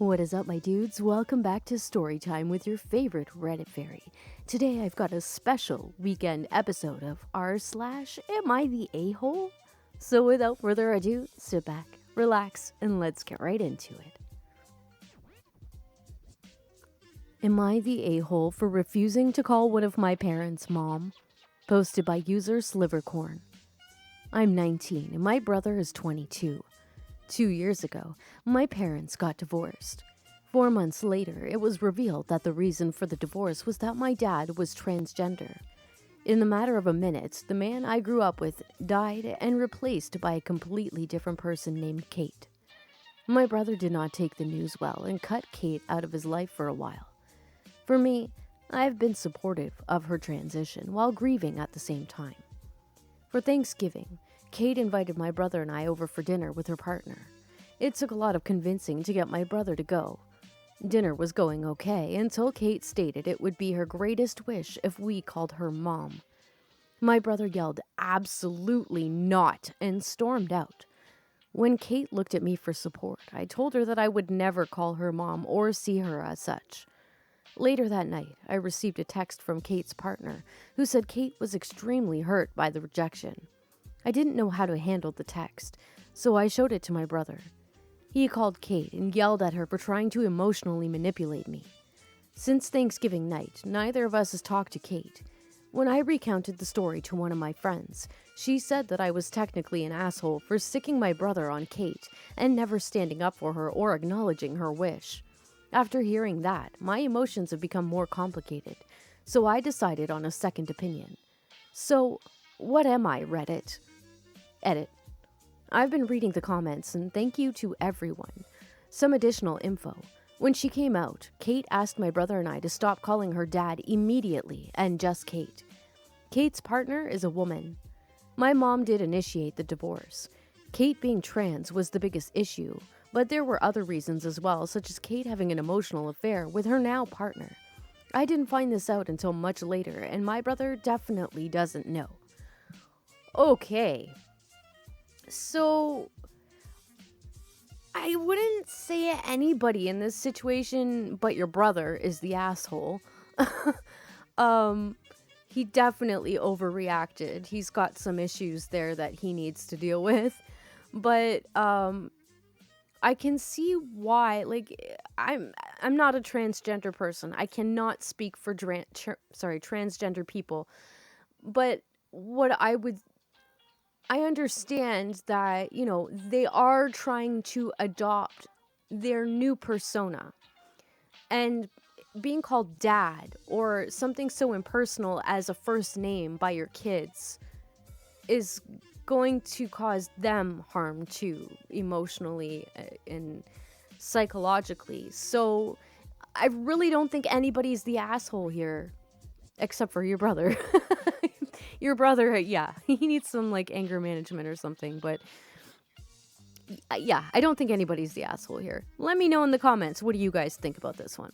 What is up, my dudes? Welcome back to Storytime with your favorite Reddit fairy. Today I've got a special weekend episode of r/Am I the A-hole? So without further ado, sit back, relax, and let's get right into it. Am I the a-hole for refusing to call one of my parents mom? Posted by user Slivercorn. I'm 19 and my brother is 22. 2 years ago, my parents got divorced. 4 months later, it was revealed that the reason for the divorce was that my dad was transgender. In the matter of a minute, the man I grew up with died and replaced by a completely different person named Kate. My brother did not take the news well and cut Kate out of his life for a while. For me, I've been supportive of her transition while grieving at the same time. For Thanksgiving, Kate invited my brother and I over for dinner with her partner. It took a lot of convincing to get my brother to go. Dinner was going okay until Kate stated it would be her greatest wish if we called her mom. My brother yelled, "Absolutely not," and stormed out. When Kate looked at me for support, I told her that I would never call her mom or see her as such. Later that night, I received a text from Kate's partner, who said Kate was extremely hurt by the rejection. I didn't know how to handle the text, so I showed it to my brother. He called Kate and yelled at her for trying to emotionally manipulate me. Since Thanksgiving night, neither of us has talked to Kate. When I recounted the story to one of my friends, she said that I was technically an asshole for sticking my brother on Kate and never standing up for her or acknowledging her wish. After hearing that, my emotions have become more complicated, so I decided on a second opinion. So, what am I, Reddit? Edit. I've been reading the comments and thank you to everyone. Some additional info. When she came out, Kate asked my brother and I to stop calling her dad immediately and just Kate. Kate's partner is a woman. My mom did initiate the divorce. Kate being trans was the biggest issue, but there were other reasons as well, such as Kate having an emotional affair with her now partner. I didn't find this out until much later, and my brother definitely doesn't know. Okay. So, I wouldn't say anybody in this situation but your brother is the asshole. He definitely overreacted. He's got some issues there that he needs to deal with. But, I can see why, I'm not a transgender person. I cannot speak for transgender people. But I understand that, they are trying to adopt their new persona. And being called dad or something so impersonal as a first name by your kids is going to cause them harm too, emotionally and psychologically. So I really don't think anybody's the asshole here, except for your brother. Your brother, yeah, he needs some anger management or something, but yeah, I don't think anybody's the asshole here. Let me know in the comments, what do you guys think about this one?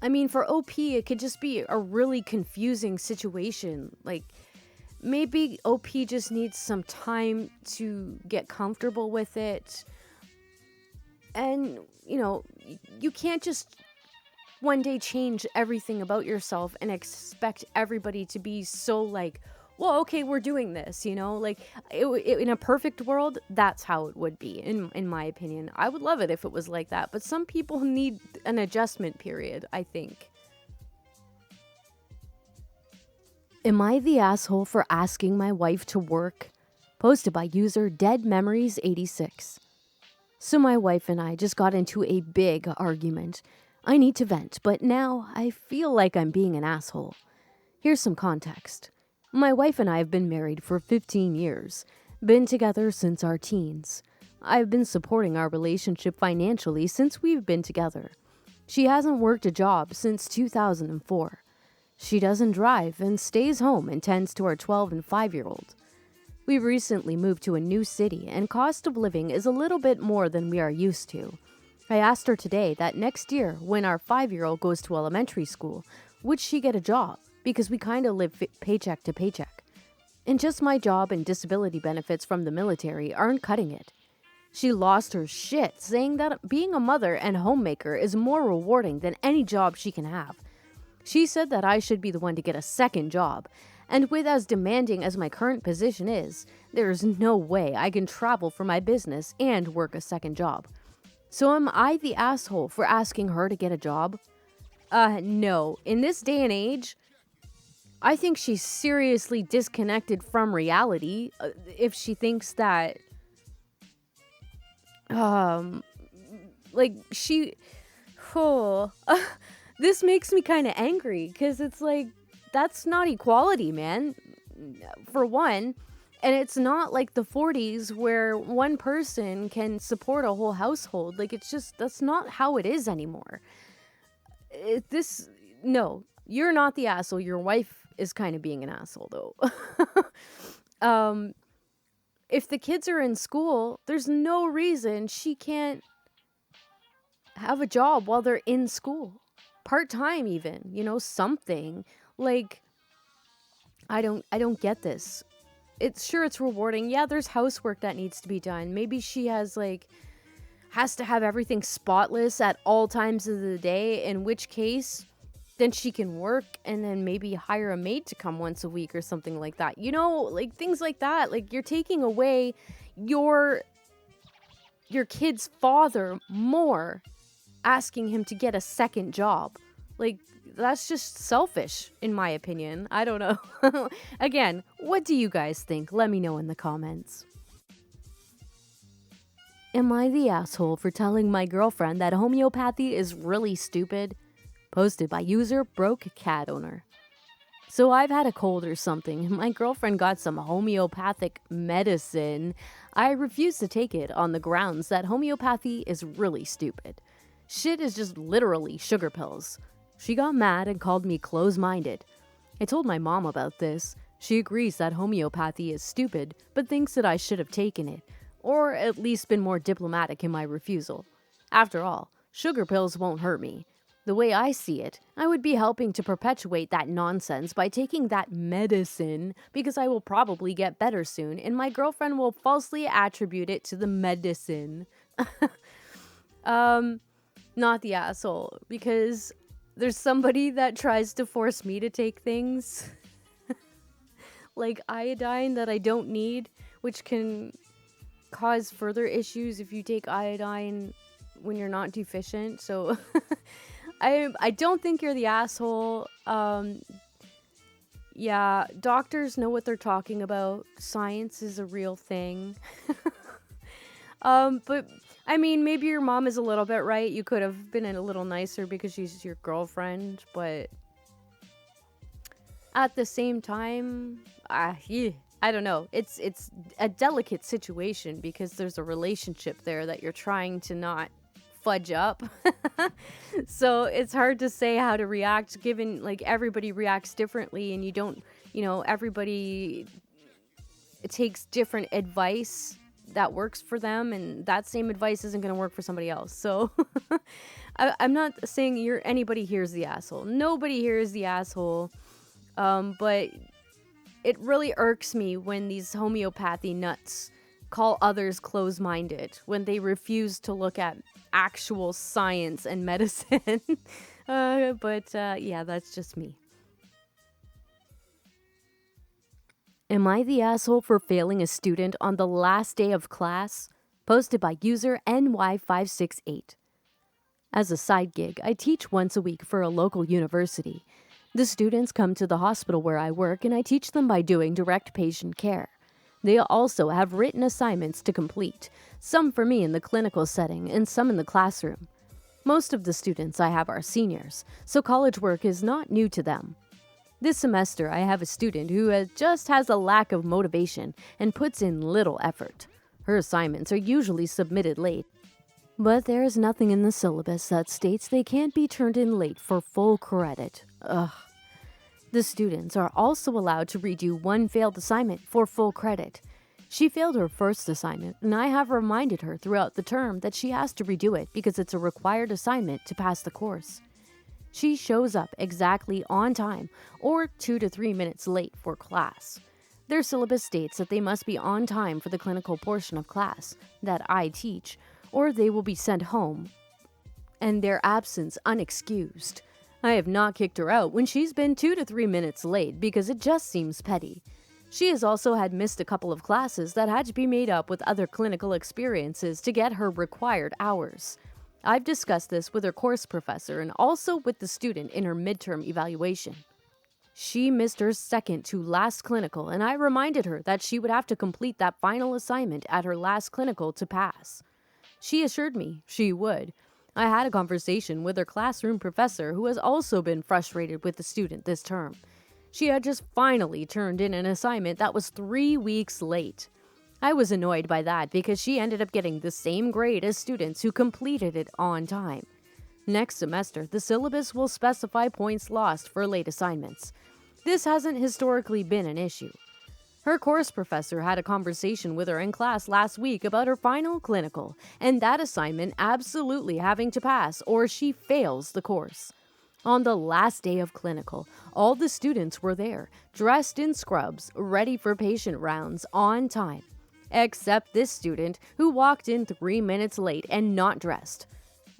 I mean, for OP, it could just be a really confusing situation. Maybe OP just needs some time to get comfortable with it. And, you can't just one day change everything about yourself and expect everybody to be so well, okay, we're doing this, in a perfect world, that's how it would be, in my opinion. I would love it if it was like that, but some people need an adjustment period, I think. Am I the asshole for asking my wife to work? Posted by user deadmemories86. So my wife and I just got into a big argument. I need to vent, but now I feel like I'm being an asshole. Here's some context. My wife and I have been married for 15 years, been together since our teens. I've been supporting our relationship financially since we've been together. She hasn't worked a job since 2004. She doesn't drive and stays home and tends to our 12 and 5-year-old. We've recently moved to a new city and cost of living is a little bit more than we are used to. I asked her today that next year, when our 5-year-old goes to elementary school, would she get a job? Because we kind of live paycheck to paycheck. And just my job and disability benefits from the military aren't cutting it. She lost her shit, saying that being a mother and homemaker is more rewarding than any job she can have. She said that I should be the one to get a second job, and with as demanding as my current position is, there is no way I can travel for my business and work a second job. So am I the asshole for asking her to get a job? No. In this day and age, I think she's seriously disconnected from reality if she thinks that, like, oh, this makes me kind of angry because it's like, that's not equality, man, for one. And it's not like the 40s where one person can support a whole household. Like, it's just, that's not how it is anymore. No, you're not the asshole. Your wife is kind of being an asshole, though. If the kids are in school, there's no reason she can't have a job while they're in school. Part-time even, something. Like, I don't get this. It's rewarding. Yeah, there's housework that needs to be done. Maybe she has to have everything spotless at all times of the day, in which case then she can work and then maybe hire a maid to come once a week or something like that. Like things like that. Like, you're taking away your kid's father more, asking him to get a second job. Like, that's just selfish, in my opinion. I don't know. Again, what do you guys think? Let me know in the comments. Am I the asshole for telling my girlfriend that homeopathy is really stupid? Posted by user Broke Cat Owner. So I've had a cold or something, and my girlfriend got some homeopathic medicine. I refuse to take it on the grounds that homeopathy is really stupid. Shit is just literally sugar pills. She got mad and called me close-minded. I told my mom about this. She agrees that homeopathy is stupid, but thinks that I should have taken it, or at least been more diplomatic in my refusal. After all, sugar pills won't hurt me. The way I see it, I would be helping to perpetuate that nonsense by taking that medicine, because I will probably get better soon, and my girlfriend will falsely attribute it to the medicine. Not the asshole, because there's somebody that tries to force me to take things like iodine that I don't need, which can cause further issues if you take iodine when you're not deficient. So I don't think you're the asshole. Yeah, doctors know what they're talking about. Science is a real thing. But I mean, maybe your mom is a little bit right. You could have been a little nicer because she's your girlfriend, but at the same time, I don't know. It's a delicate situation because there's a relationship there that you're trying to not fudge up. So it's hard to say how to react, given like everybody reacts differently, and you don't, everybody takes different advice that works for them, and that same advice isn't going to work for somebody else. So I'm not saying anybody here is the asshole. Nobody here is the asshole. But it really irks me when these homeopathy nuts call others close-minded when they refuse to look at actual science and medicine. But yeah, that's just me. Am I the asshole for failing a student on the last day of class? Posted by user NY568. As a side gig, I teach once a week for a local university. The students come to the hospital where I work, and I teach them by doing direct patient care. They also have written assignments to complete, some for me in the clinical setting and some in the classroom. Most of the students I have are seniors, so college work is not new to them. This semester, I have a student who just has a lack of motivation and puts in little effort. Her assignments are usually submitted late, but there is nothing in the syllabus that states they can't be turned in late for full credit. Ugh. The students are also allowed to redo one failed assignment for full credit. She failed her first assignment, and I have reminded her throughout the term that she has to redo it because it's a required assignment to pass the course. She shows up exactly on time or 2 to 3 minutes late for class. Their syllabus states that they must be on time for the clinical portion of class that I teach, or they will be sent home, and their absence unexcused. I have not kicked her out when she's been 2 to 3 minutes late because it just seems petty. She has also had missed a couple of classes that had to be made up with other clinical experiences to get her required hours. I've discussed this with her course professor and also with the student in her midterm evaluation. She missed her second to last clinical, and I reminded her that she would have to complete that final assignment at her last clinical to pass. She assured me she would. I had a conversation with her classroom professor who has also been frustrated with the student this term. She had just finally turned in an assignment that was 3 weeks late. I was annoyed by that because she ended up getting the same grade as students who completed it on time. Next semester, the syllabus will specify points lost for late assignments. This hasn't historically been an issue. Her course professor had a conversation with her in class last week about her final clinical, and that assignment absolutely having to pass or she fails the course. On the last day of clinical, all the students were there, dressed in scrubs, ready for patient rounds on time. Except this student who walked in 3 minutes late and not dressed.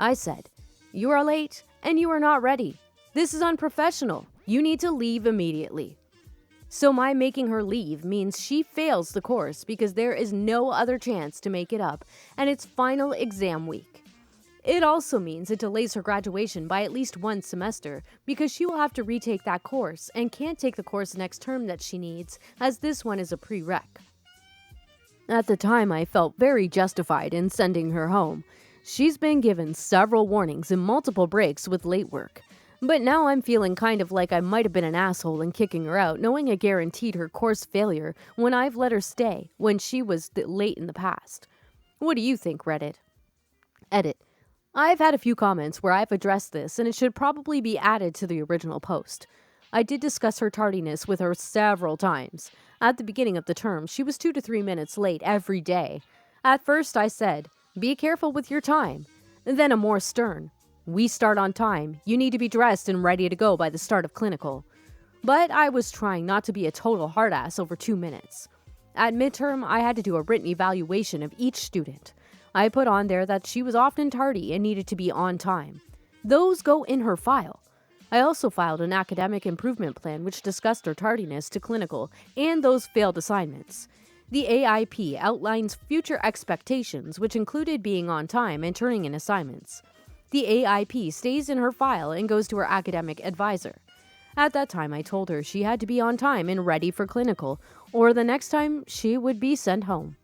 I said, "You are late and you are not ready. This is unprofessional. You need to leave immediately." So my making her leave means she fails the course because there is no other chance to make it up, and it's final exam week. It also means it delays her graduation by at least 1 semester because she will have to retake that course and can't take the course next term that she needs, as this one is a prereq. At the time, I felt very justified in sending her home. She's been given several warnings and multiple breaks with late work. But now I'm feeling kind of like I might have been an asshole in kicking her out, knowing it guaranteed her course failure when I've let her stay when she was late in the past. What do you think, Reddit? Edit. I've had a few comments where I've addressed this, and it should probably be added to the original post. I did discuss her tardiness with her several times. At the beginning of the term, she was 2 to 3 minutes late every day. At first, I said, "Be careful with your time." And then a more stern, "We start on time. You need to be dressed and ready to go by the start of clinical." But I was trying not to be a total hard ass over 2 minutes. At midterm, I had to do a written evaluation of each student. I put on there that she was often tardy and needed to be on time. Those go in her file. I also filed an academic improvement plan which discussed her tardiness to clinical and those failed assignments. The AIP outlines future expectations, which included being on time and turning in assignments. The AIP stays in her file and goes to her academic advisor. At that time, I told her she had to be on time and ready for clinical, or the next time she would be sent home.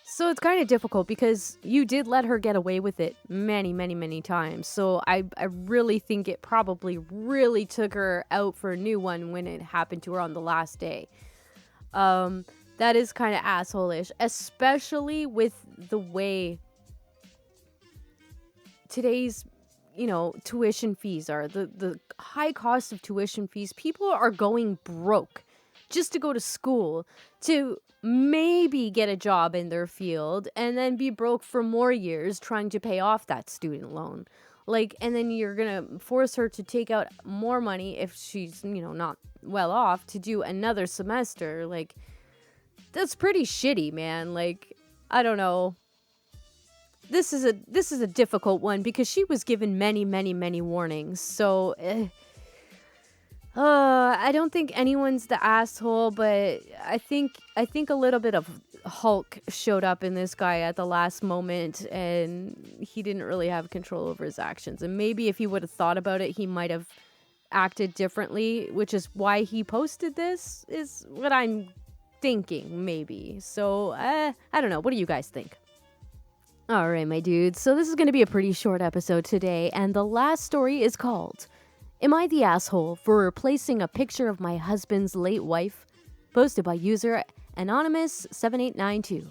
So it's kind of difficult because you did let her get away with it many, many, many times. So I really think it probably really took her out for a new one when it happened to her on the last day. That is kind of asshole-ish, especially with the way today's, tuition fees are. The high cost of tuition fees. People are going broke just to go to school to maybe get a job in their field and then be broke for more years trying to pay off that student loan. And then you're gonna force her to take out more money if she's, not well off to do another semester. That's pretty shitty, man. I don't know. This is a difficult one because she was given many, many, many warnings. So I don't think anyone's the asshole, but I think a little bit of Hulk showed up in this guy at the last moment, and he didn't really have control over his actions. And maybe if he would have thought about it, he might have acted differently, which is why he posted this, is what I'm thinking, maybe. So, I don't know. What do you guys think? All right, my dudes. So this is going to be a pretty short episode today, and the last story is called "Am I the Asshole for Replacing a Picture of My Husband's Late Wife?" Posted by user Anonymous7892.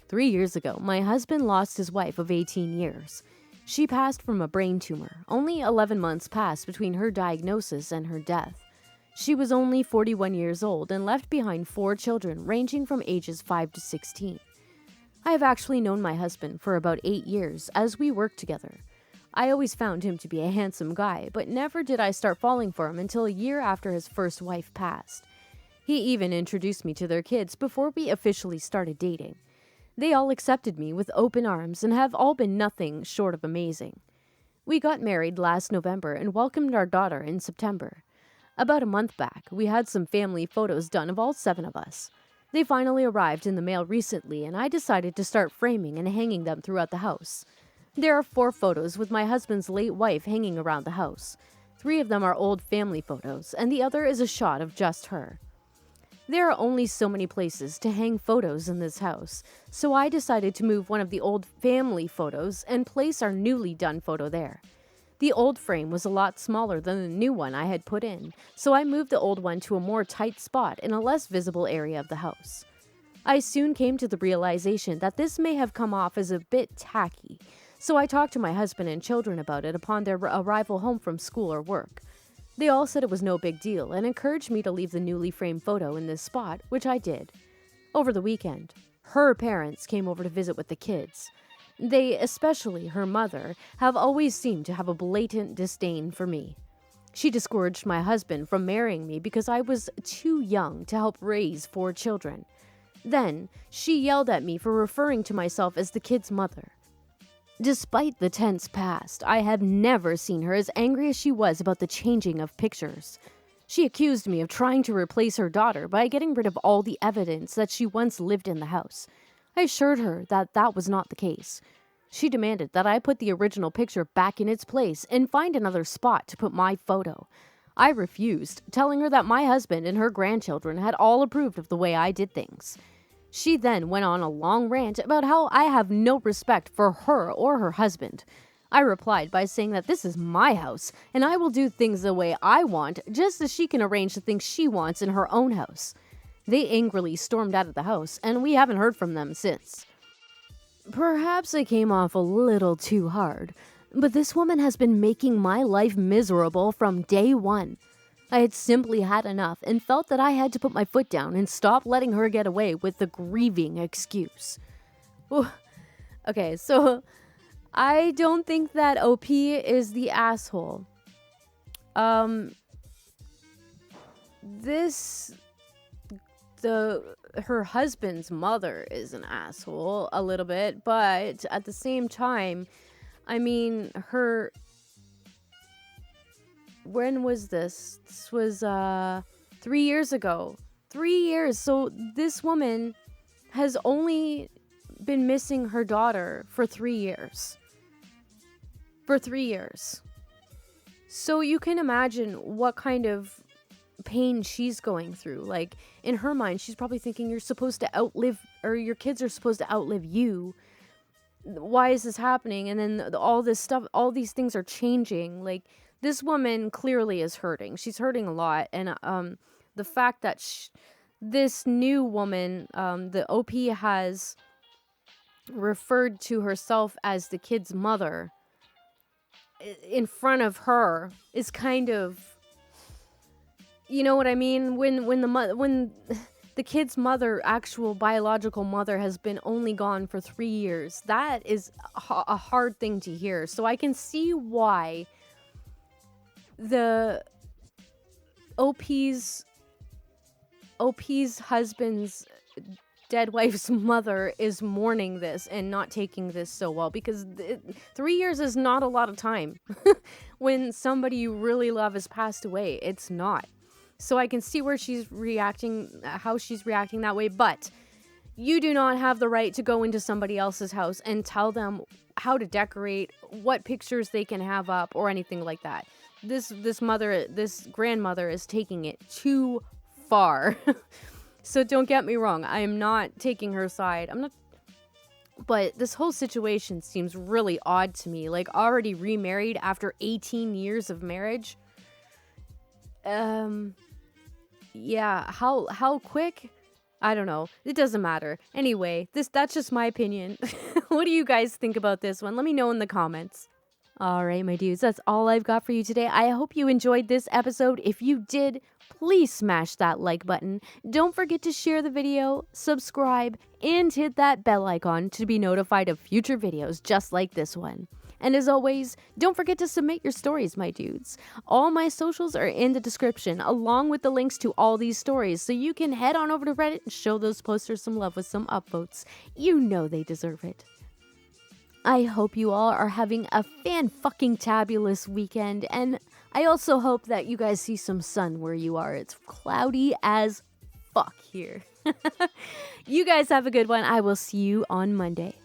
3 years ago, my husband lost his wife of 18 years. She passed from a brain tumor. Only 11 months passed between her diagnosis and her death. She was only 41 years old and left behind 4 children ranging from ages 5 to 16. I have actually known my husband for about 8 years as we worked together. I always found him to be a handsome guy, but never did I start falling for him until a year after his first wife passed. He even introduced me to their kids before we officially started dating. They all accepted me with open arms and have all been nothing short of amazing. We got married last November and welcomed our daughter in September. About a month back, we had some family photos done of all 7 of us. They finally arrived in the mail recently, and I decided to start framing and hanging them throughout the house. There are 4 photos with my husband's late wife hanging around the house. 3 of them are old family photos, and the other is a shot of just her. There are only so many places to hang photos in this house, so I decided to move one of the old family photos and place our newly done photo there. The old frame was a lot smaller than the new one I had put in, so I moved the old one to a more tight spot in a less visible area of the house. I soon came to the realization that this may have come off as a bit tacky, so I talked to my husband and children about it upon their arrival home from school or work. They all said it was no big deal and encouraged me to leave the newly framed photo in this spot, which I did. Over the weekend, her parents came over to visit with the kids. They, especially her mother, have always seemed to have a blatant disdain for me. She discouraged my husband from marrying me because I was too young to help raise 4 children. Then, she yelled at me for referring to myself as the kid's mother. Despite the tense past, I have never seen her as angry as she was about the changing of pictures. She accused me of trying to replace her daughter by getting rid of all the evidence that she once lived in the house. I assured her that that was not the case. She demanded that I put the original picture back in its place and find another spot to put my photo. I refused, telling her that my husband and her grandchildren had all approved of the way I did things. She then went on a long rant about how I have no respect for her or her husband. I replied by saying that this is my house, and I will do things the way I want, just as she can arrange the things she wants in her own house. They angrily stormed out of the house, and we haven't heard from them since. Perhaps I came off a little too hard, but this woman has been making my life miserable from day one. I had simply had enough and felt that I had to put my foot down and stop letting her get away with the grieving excuse. Ooh. Okay, so I don't think that OP is the asshole. Her husband's mother is an asshole a little bit, but at the same time, I mean, when was this? This was 3 years ago. 3 years. So this woman has only been missing her daughter for 3 years. For 3 years. So you can imagine what kind of pain she's going through. Like, in her mind, she's probably thinking you're supposed to outlive, or your kids are supposed to outlive you. Why is this happening? And then all this stuff, all these things are changing. Like, this woman clearly is hurting. She's hurting a lot. And the fact that this new woman, the OP has referred to herself as the kid's mother in front of her is kind of, you know what I mean? When the kid's mother, actual biological mother, has been only gone for 3 years, that is a hard thing to hear. So I can see why the OP's husband's dead wife's mother is mourning this and not taking this so well, because 3 years is not a lot of time. When somebody you really love has passed away, it's not. So I can see where she's reacting, how she's reacting that way, but you do not have the right to go into somebody else's house and tell them how to decorate, what pictures they can have up, or anything like that. This grandmother is taking it too far. So don't get me wrong, I am not taking her side. But this whole situation seems really odd to me. Like, already remarried after 18 years of marriage. Yeah, how quick? I don't know. It doesn't matter. Anyway, that's just my opinion. What do you guys think about this one? Let me know in the comments. All right, my dudes, that's all I've got for you today. I hope you enjoyed this episode. If you did, please smash that like button. Don't forget to share the video, subscribe, and hit that bell icon to be notified of future videos just like this one. And as always, don't forget to submit your stories, my dudes. All my socials are in the description, along with the links to all these stories, so you can head on over to Reddit and show those posters some love with some upvotes. You know they deserve it. I hope you all are having a fan-fucking-tabulous weekend, and I also hope that you guys see some sun where you are. It's cloudy as fuck here. You guys have a good one. I will see you on Monday.